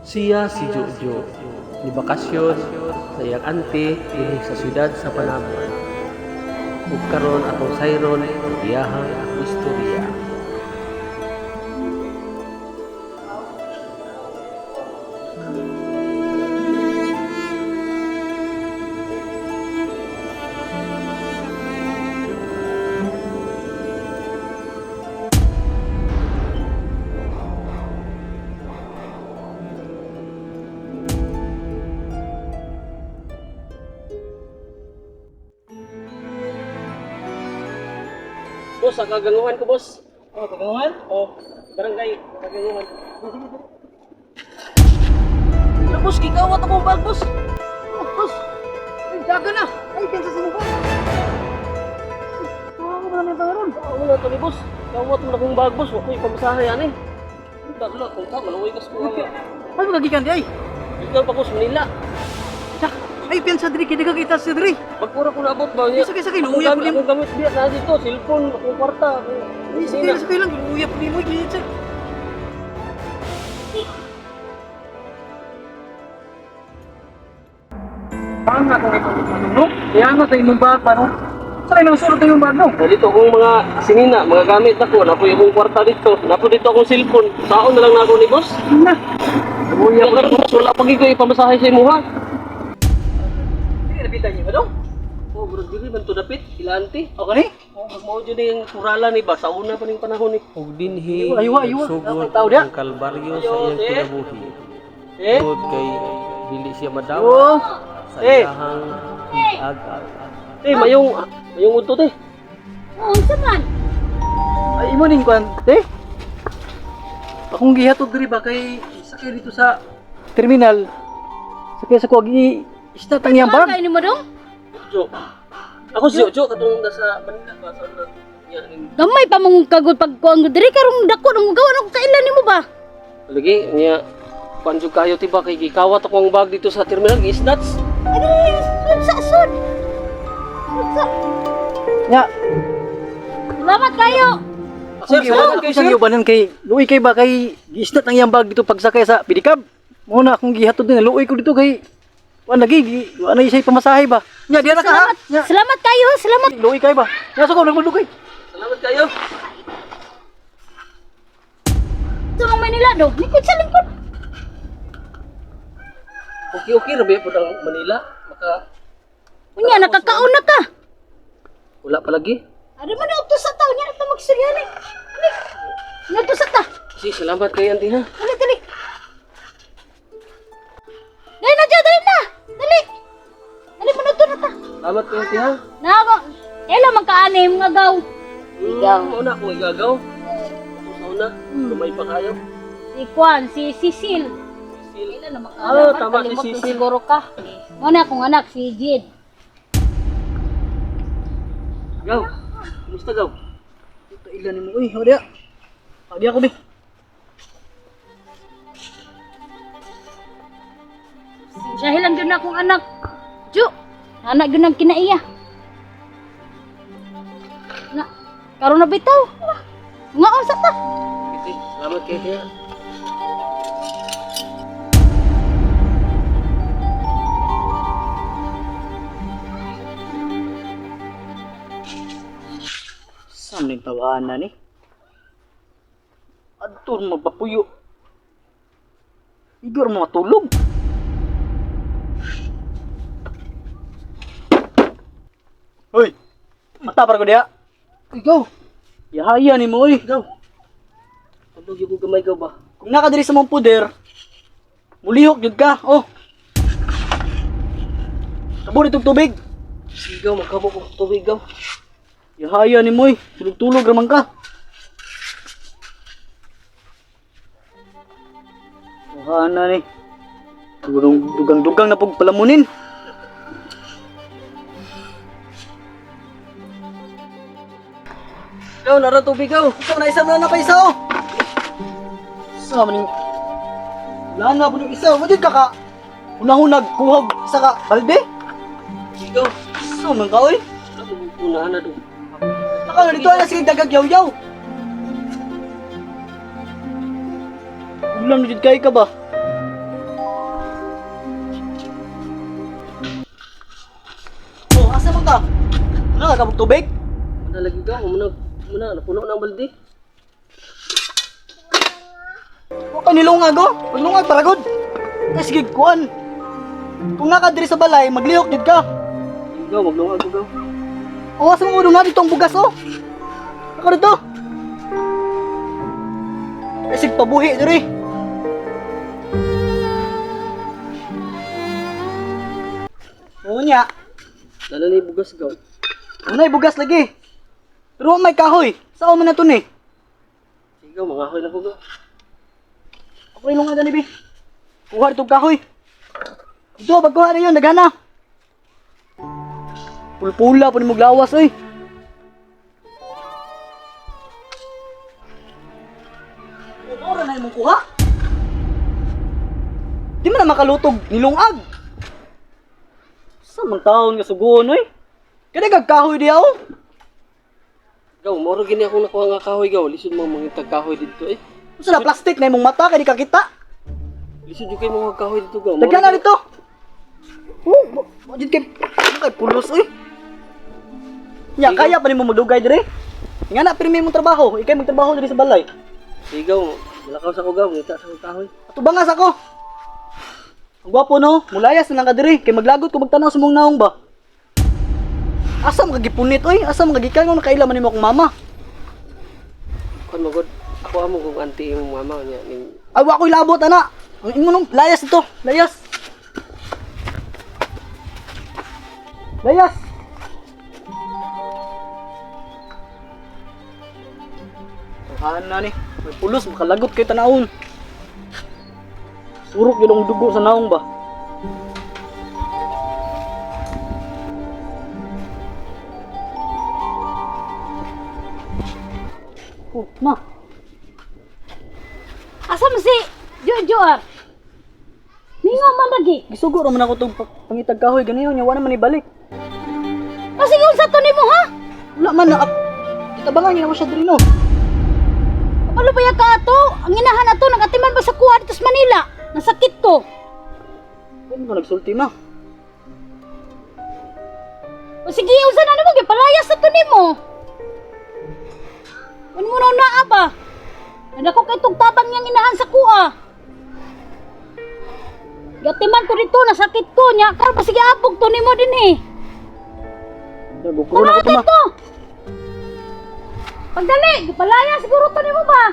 Siya si Jojo, ni bakasyon sa iyang ante dinhi sa syudad sa Panama. Ug karon atong sayron iyahang istorya. Boss, ang kaganguhan ko, boss. Oh, kaganguhan? Oh, barangay, kaganguhan. Ano, boss? Kikawat akong bag, boss. Oh, boss. Ay, daga na. Ay, pinsa sa mukha. Tawa ko ba na tayo ron? Oo na to ni boss. Kawat mo na kong bag, boss. Huwag ko ipamasahe yan eh. Dagla, kung ka, malaway ka sa kuha. Ay, magagikan di ay. Ikaw pa, boss, Manila. Sak. Ay, pinsa diri. Kaya kita sa diri. Magpura ko na abot ba? Ay, sakay. Luuya po Akong gamit diya na dito, cellphone, akong kwarta. Ay, sakay lang. Luuya po ni mo. Gilid, Parang nga kung ito no? Kaya nga sa inyong bag pa, no? Saan nang surot yung bag, no? Dito akong mga sinina, mga gamit ako. Napo yung kwarta dito. Napo dito akong cellphone. Saon na lang na ako ni boss. Na. Luya ko na, boss. Wala pag ikaw ipamasahe sa imo ha. Hindi, nabitan niyo ba, no? Oh, bro, dili man to dapit. Ilanti. Okay ni? Oh, magmao dyan yung kurala ni ba? Sa una pa ning panahon ni. Ug dinhi Aywa. sugod Tao dia. ang kalbaryo sa iyang eh. kinabuhi. Eh? Tungod kay dili siya madaw Oh. sa Eh. iyahang ag-ag. Mayong udto te. Oo, saman. Ay, imo ning kwan, te? Akong gihatod diri ba kay sakay dito sa terminal. Sakay sa kuwagi istat ang iyang bag. Kain mo dong? Jo. Ako si Jo katong nasa Manila ba sa yan. Gamay pa mong kagod pagkuang diri karong dako nang gawa ako kailan nimo ba? Lagi niya panjug kayo tiba kay gikawat ako ang bag dito sa terminal gisnats. Ay, sud. Nya, Salamat kayo. Sir, akong salamat gihatod kay sa sir. giubanan kay luoy kay ba kay giistat ang iyang bag dito pagsakay sa pedicab. Mo na akong gihatod din luoy ko dito kay wan lagi ano isay pamasahe ba. Nya diya na ka ha. Nya, Salamat kayo, salamat. luoy kay ba. Nya sa ko nagmadugay. Salamat kayo. Sa mga Manila do, likod sa lingkod. Okay rabi po ng Manila. Maka Unya nakakaon na ka. wala pa lagi. Ada man na sa taw niya ito magsuryani. Ngadto sa ta. Si salamat kay auntie ha. Dali. Dali na dyan, dali na. Dali. Dali mo na ito na ta. Salamat kay auntie ha. Nako. Ela magkaanim nga gaw. Igaw. Una akong igagaw. Ako sa una, lumay pa kayo. Si Kwan, si Cecil. Sil. Ela na Ah, makaalam. tama, si Cecil. Siguro ka. Muna akong anak, si Jid. Gaw. Kumusta gaw? Ito ilan ni mo. Uy, ho dia. Agi ako bi. Dahil lang yun akong anak. Ju, anak yun ang kinaiya. Na, karon na bitaw. Nga sa ta. Iti, salamat kay auntie ha. Saan ning tawaan na ni? Adtor mapapuyo. Igor mo matulog. Hoy! Mata para ko diya. Ikaw. Yahaya ni mo oy. Gaw. Pagdog yung gamay gaw ba? Kung nakadiri sa mong puder, mulihok jud ka. Oh. Kaburi tug tubig. Sigaw, magkabo ko tubig gaw. Yahaya ni mo oy. Tulog-tulog raman ka. Wala ni. Dugang-dugang na pug palamunin. Gaw, nara tubig gaw. Ikaw na isa mo na pa isa oh. Sa maning wala na po yung isa. Wadid ka ka. Hunahunag kuhog isa ka balde. Sigaw. Sa man ka oy. Unahan na doon. Naka na dito na sige dagag yaw-yaw. Ulam na jud kay ka ba? Wala ka kabog tubig? Muna lagi ka, muna, napuno na ang balde. Huwag ka nilungag oh. Maglungag para good. Sige, kuan. Kung nga ka diri sa balay, maglihok jud ka. Ikaw, maglungag ko. Awas mo ulo nga dito ang bugas oh. Ako dito. Sige, pabuhi diri. Oo niya. Lala na bugas gaw. Unay bugas lagi. Pero may kahoy. Saan mo na to ni? Ikaw, mangahoy na ko gaw. Ako ilong nga bi. Kuha itong kahoy. Ito, bagkuha na yun, naghana. Pulpula po ni maglawas, oy. Ora na imong kuha. Di man na makalutog nilungag. Sa mang taon nga sugon, oy. Kaya kagkahoy di ako. Gaw, moro gini ako nakuha nga kahoy gaw. Lisod mo mga tagkahoy dito eh. Sa na plastic na imong mata, kaya di kakita. Lisod yung kayo mga kahoy dito gaw. Daghan na dito. Wajid kay pulos, oy. Nya, kaya pa ni mo magdugay dire. Nga na, pirmi mong trabaho. Ikay magtrabaho dire sa balay. Sigaw, malakaw sa ko gaw. Ngita sa kong kahoy. Ato bangas ako. Ang gwapo no, mulayas na lang ka diri. Kay maglagot ko magtanaw sa mong naong ba. Asam ka gipunit, oy. Asam ka gikan kung nakailaman nimo akong mama. Kon mo god. Ako amo kung auntie yung mama niya. Ay, wa ko'y labot, ana. Ang imo nung layas ito. Layas. Layas. Ang na ni. May pulos, makalagot kayo tanawon. Surok yun ang dugo sa naong ba? Oh, ma. Asa man si Jojo ah? Mingaw man lagi. Gisugo raman ako itong pangitag kahoy. Ganiyon, niya wala man ibalik. Sige, unsa to nimo ha? Wala man na. Itabangan niya naman siya diri no. Ano ba ka ato? Ang inahan ato nagatiman ba sa kuha dito sa Manila? Nasakit to. Ano ka nagsulti ma? O sige, unsa na nimo gipalayas sa to nimo? Ano mo na naa ba? Nandako kay tong tabang yang inahan sa kuha. Gatiman ko dito, nasakit ko niya. Karon pa sige abog to nimo din eh. Nagukuro na ko Ano ito ma. to? Pagdali, gipalaya siguro to nimo ba?